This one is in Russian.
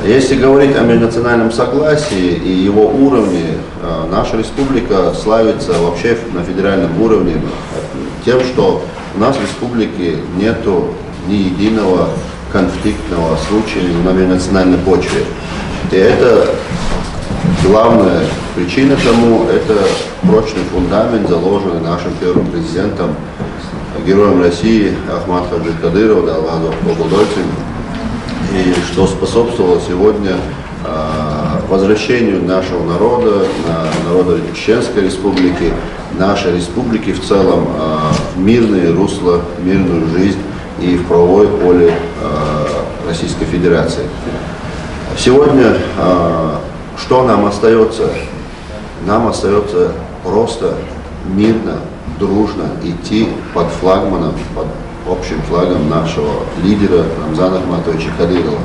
Если говорить о межнациональном согласии и его уровне, наша республика славится вообще на федеральном уровне тем, что у нас в республике нету ни единого конфликтного случая на межнациональной почве. И это главная причина тому, это прочный фундамент, заложенный нашим первым президентом, героем России Ахмад Хаджи Кадыровым, да Аллах поблагодарим, и что способствовало сегодня возвращению нашего народа, народа Чеченской республики, нашей республики в целом в мирное русло, мирную жизнь и в правовое поле Российской Федерации. Сегодня что нам остается? Нам остается просто мирно, дружно идти под флагманом, под общим флагом нашего лидера Рамзана Ахматовича Кадырова.